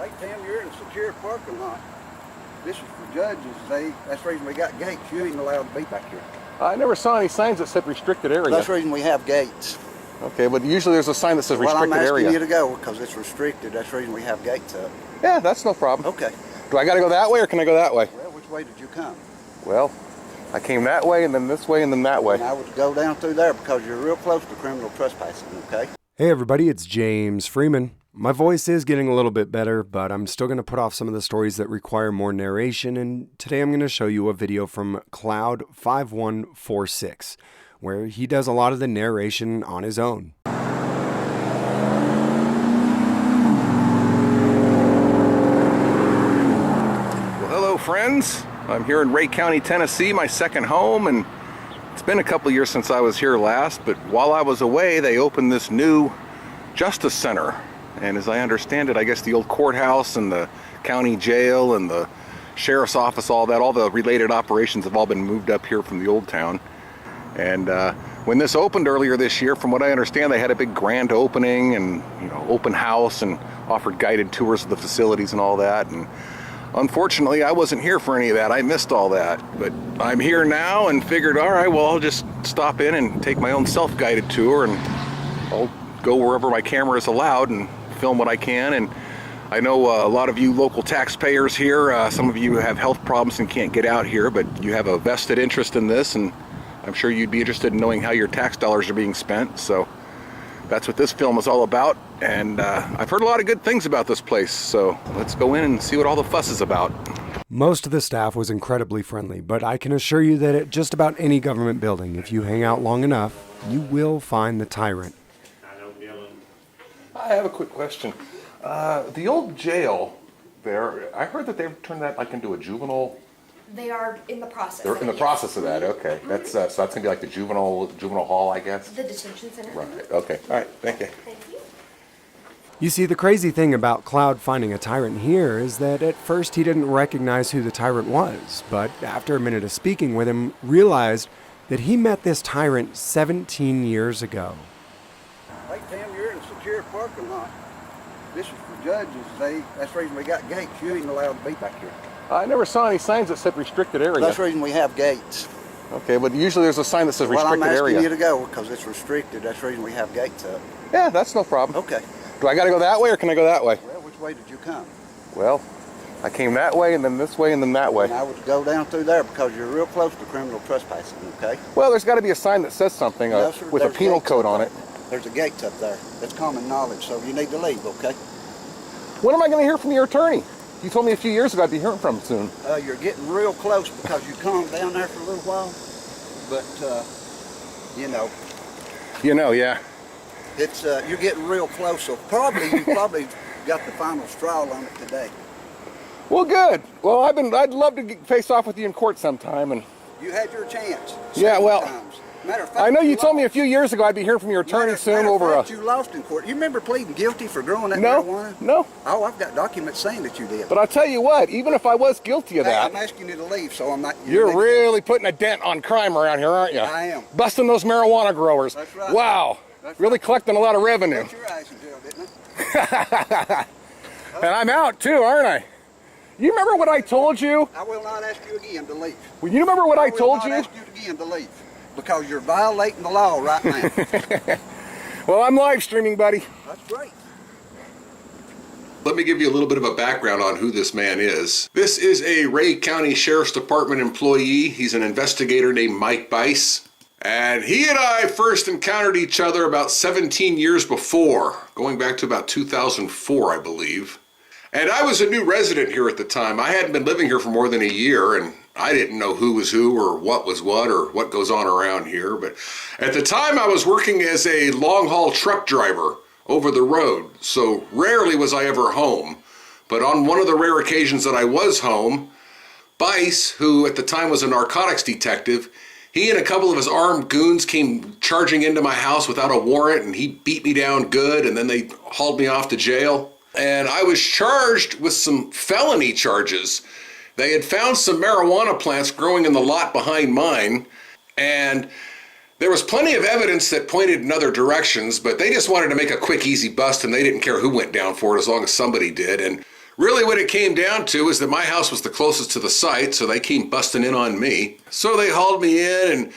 Hey Tim, you're in a secure parking lot. This is for judges. That's the reason we got gates. You ain't allowed to be back here. I never saw any signs that said restricted area. That's the reason we have gates. Okay, but usually there's a sign that says restricted area. Well, I'm asking you to go because it's restricted. That's the reason we have gates up. Yeah, that's no problem. Okay. Do I got to go that way or can I go that way? Well, which way did you come? Well, I came that way and then this way and then that way. And I would go down through there because you're real close to criminal trespassing, okay? Hey everybody, it's James Freeman. My voice is getting a little bit better, but I'm still going to put off some of the stories that require more narration, and today I'm going to show you a video from Cloud5146, where he does a lot of the narration on his own. Well, hello friends. I'm here in Rhea County, Tennessee, my second home, and it's been a couple years since I was here last, but while I was away, they opened this new Justice Center. And as I understand it, I guess the old courthouse and the county jail and the sheriff's office, all the related operations have all been moved up here from the old town. And when this opened earlier this year, from what I understand, they had a big grand opening and, open house and offered guided tours of the facilities and all that. And unfortunately, I wasn't here for any of that. I missed all that. But I'm here now and figured, all right, well, I'll just stop in and take my own self-guided tour, and I'll go wherever my camera is allowed and film what I can. And I know a lot of you local taxpayers here, some of you have health problems and can't get out here, but you have a vested interest in this, and I'm sure you'd be interested in knowing how your tax dollars are being spent. So that's what this film is all about. And I've heard a lot of good things about this place, so let's go in and see what all the fuss is about. Most of the staff was incredibly friendly, but I can assure you that at just about any government building, if you hang out long enough, you will find the tyrant. I have a quick question. The old jail there, I heard that they've turned that into a juvenile. They are in the process. They're in the process of that. Okay, that's so that's gonna be like the juvenile hall, I guess. The detention center. Right. Okay. All right. Thank you. Thank you. You see, the crazy thing about Cloud finding a tyrant here is that at first he didn't recognize who the tyrant was, but after a minute of speaking with him, realized that he met this tyrant 17 years ago. Hey Tim, you're in a secure parking lot. This is for judges. That's the reason we got gates. You ain't allowed to be back here. I never saw any signs that said restricted area. That's the reason we have gates. Okay, but usually there's a sign that says restricted area. Well, I'm asking you to go because it's restricted. That's the reason we have gates up. Yeah, that's no problem. Okay. Do I got to go that way or can I go that way? Well, which way did you come? Well, I came that way and then this way and then that way. And I would go down through there because you're real close to criminal trespassing, okay? Well, there's got to be a sign that says something No, sir, with a there's penal gates code up on there. it. There's a gate up there. That's common knowledge, so you need to leave, okay? When am I going to hear from your attorney? You told me a few years ago I'd be hearing from him soon. You're getting real close because you calmed down there for a little while, but yeah. it's you're getting real close. So you probably got the final straw on it today. Well, good. Well, I'd love to face off with you in court sometime, and You had your chance. Yeah, well, times. Matter of fact, I know you told me a lost. few years ago I'd be hearing from your attorney soon Matter of over fact, you lost in court. You remember pleading guilty for growing that marijuana? No. Oh, I've got documents saying that you did. But I'll tell you what, even if I was guilty of Hey, that, I'm asking you to leave, so I'm not. you're really putting a dent on crime around here, aren't you? I am. Busting those marijuana growers. That's right. Wow. That's Really collecting a lot of revenue. Put your eyes in jail, didn't I? And I'm out too, aren't I? You remember what I told you? I will not ask you again to leave. Well, you remember what I told will you? not ask you again to leave because you're violating the law right now. Well, I'm live streaming, buddy. That's great. Let me give you a little bit of a background on who this man is. This is a Rhea County Sheriff's Department employee. He's an investigator named Mike Bice. And he and I first encountered each other about 17 years before, going back to about 2004, I believe. And I was a new resident here at the time. I hadn't been living here for more than a year, and I didn't know who was who or what was what or what goes on around here. But at the time, I was working as a long-haul truck driver over the road, so rarely was I ever home. But on one of the rare occasions that I was home, Bice, who at the time was a narcotics detective, he and a couple of his armed goons came charging into my house without a warrant, and he beat me down good, and then they hauled me off to jail. And I was charged with some felony charges. They had found some marijuana plants growing in the lot behind mine, and there was plenty of evidence that pointed in other directions, but they just wanted to make a quick, easy bust, and they didn't care who went down for it as long as somebody did. And Really what it came down to is that my house was the closest to the site, so they came busting in on me. So they hauled me in, and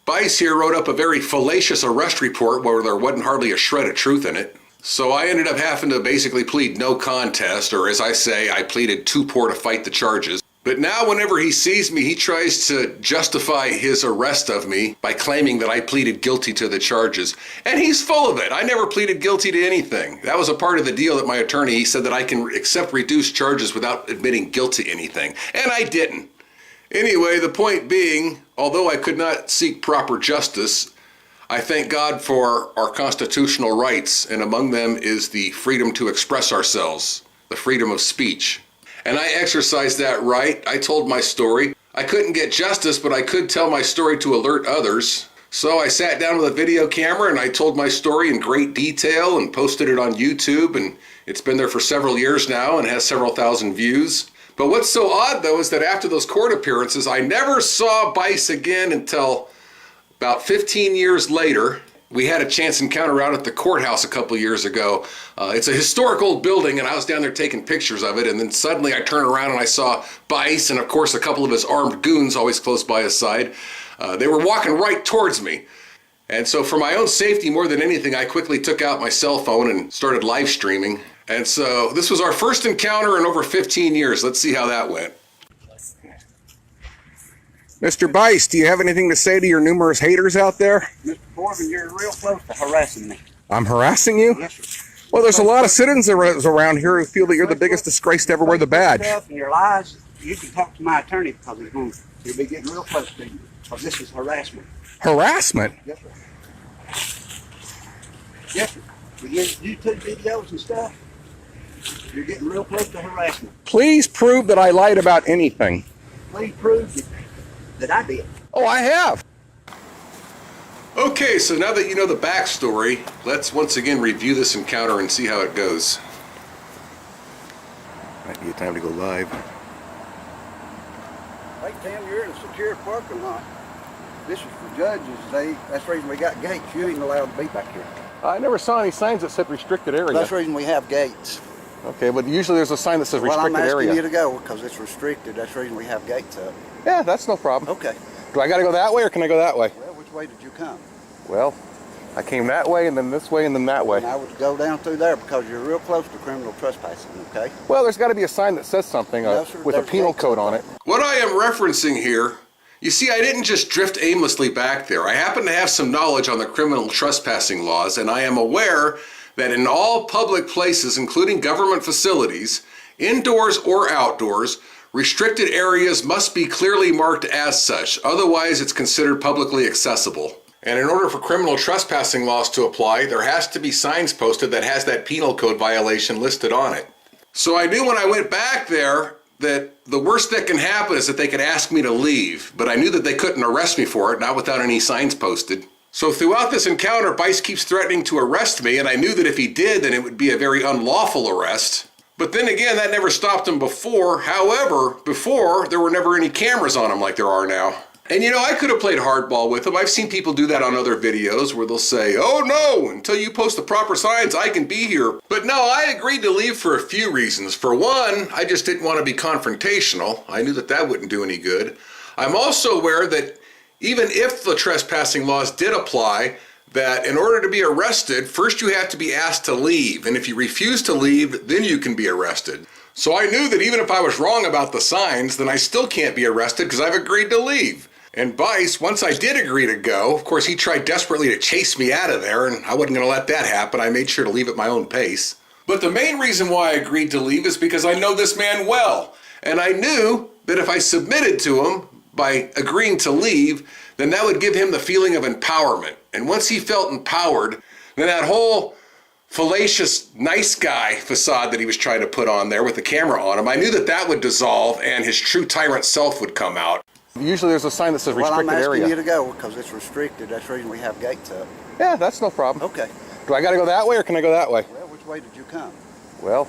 Bice here wrote up a very fallacious arrest report where there wasn't hardly a shred of truth in it. So I ended up having to basically plead no contest, or as I say, I pleaded too poor to fight the charges. But now whenever he sees me, he tries to justify his arrest of me by claiming that I pleaded guilty to the charges. And he's full of it. I never pleaded guilty to anything. That was a part of the deal that my attorney, he said that I can accept reduced charges without admitting guilt to anything. And I didn't. Anyway, the point being, although I could not seek proper justice, I thank God for our constitutional rights, and among them is the freedom to express ourselves, the freedom of speech. And I exercised that right. I told my story. I couldn't get justice, but I could tell my story to alert others. So I sat down with a video camera and I told my story in great detail and posted it on YouTube, and it's been there for several years now and has several thousand views. But what's so odd though is that after those court appearances, I never saw Bice again until about 15 years later. We had a chance encounter out at the courthouse a couple years ago. It's a historic old building, and I was down there taking pictures of it, and then suddenly I turned around and I saw Bice and of course a couple of his armed goons always close by his side. They were walking right towards me. And so for my own safety more than anything, I quickly took out my cell phone and started live streaming. And so this was our first encounter in over 15 years. Let's see how that went. Mr. Bice, do you have anything to say to your numerous haters out there? Mr. Corbin, you're real close to harassing me. I'm harassing you? Yes, sir. Well, there's a lot of citizens around here who feel that you're the biggest disgrace to ever wear the badge. Yourself and your lies, you can talk to my attorney because he'll be getting real close to you. Because this is harassment. Harassment? Yes, sir. Yes, sir. With your YouTube videos and stuff, you're getting real close to harassment. Please prove that I lied about anything. Please prove that I did. Oh, I have. Okay, so now that you know the backstory, let's once again review this encounter and see how it goes. Might be time to go live. Hey, Tim, you're in a secure parking lot. This is for judges. That's the reason we got gates. You ain't allowed to be back here. I never saw any signs that said restricted area. That's the reason we have gates. Okay, but usually there's a sign that says restricted area. Well, I'm asking you to go because it's restricted. That's the reason we have gates up. Yeah, that's no problem. Okay. Do I got to go that way or can I go that way? Well, which way did you come? Well, I came that way and then this way and then that way. And I would go down through there because you're real close to criminal trespassing, okay? Well, there's got to be a sign that says something No, sir, with a there's penal gates code up on there. it. What I am referencing here, you see, I didn't just drift aimlessly back there. I happen to have some knowledge on the criminal trespassing laws, and I am aware that in all public places, including government facilities, indoors or outdoors, restricted areas must be clearly marked as such. Otherwise, it's considered publicly accessible. And in order for criminal trespassing laws to apply, there has to be signs posted that has that penal code violation listed on it. So I knew when I went back there that the worst that can happen is that they could ask me to leave, but I knew that they couldn't arrest me for it, not without any signs posted. So throughout this encounter, Bice keeps threatening to arrest me, and I knew that if he did, then it would be a very unlawful arrest. But then again, that never stopped him before. However, before, there were never any cameras on him like there are now. And you know, I could have played hardball with him. I've seen people do that on other videos where they'll say, oh no, until you post the proper signs, I can be here. But no, I agreed to leave for a few reasons. For one, I just didn't want to be confrontational. I knew that that wouldn't do any good. I'm also aware that even if the trespassing laws did apply, that in order to be arrested, first you have to be asked to leave. And if you refuse to leave, then you can be arrested. So I knew that even if I was wrong about the signs, then I still can't be arrested because I've agreed to leave. And Bice, once I did agree to go, of course he tried desperately to chase me out of there, and I wasn't going to let that happen. I made sure to leave at my own pace. But the main reason why I agreed to leave is because I know this man well. And I knew that if I submitted to him by agreeing to leave, then that would give him the feeling of empowerment. And once he felt empowered, then that whole fallacious nice guy facade that he was trying to put on there with the camera on him, I knew that that would dissolve and his true tyrant self would come out. Usually there's a sign that says restricted area. Well, I'm asking you to go because it's restricted. That's the reason we have gates up. Yeah, that's no problem. Okay. Do I got to go that way or can I go that way? Well, which way did you come? Well,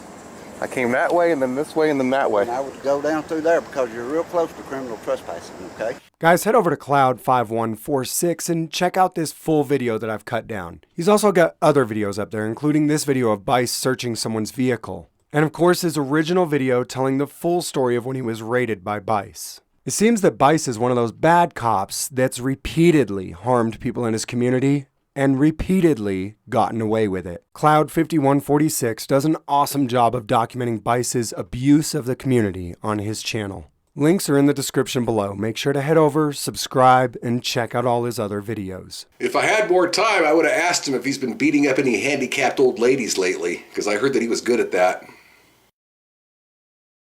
I came that way and then this way and then that way. And I would go down through there because you're real close to criminal trespassing, okay? Guys, head over to Cloud5146 and check out this full video that I've cut down. He's also got other videos up there, including this video of Bice searching someone's vehicle. And of course, his original video telling the full story of when he was raided by Bice. It seems that Bice is one of those bad cops that's repeatedly harmed people in his community and repeatedly gotten away with it. Cloud5146 does an awesome job of documenting Bice's abuse of the community on his channel. Links are in the description below. Make sure to head over, subscribe, and check out all his other videos. If I had more time, I would have asked him if he's been beating up any handicapped old ladies lately, because I heard that he was good at that.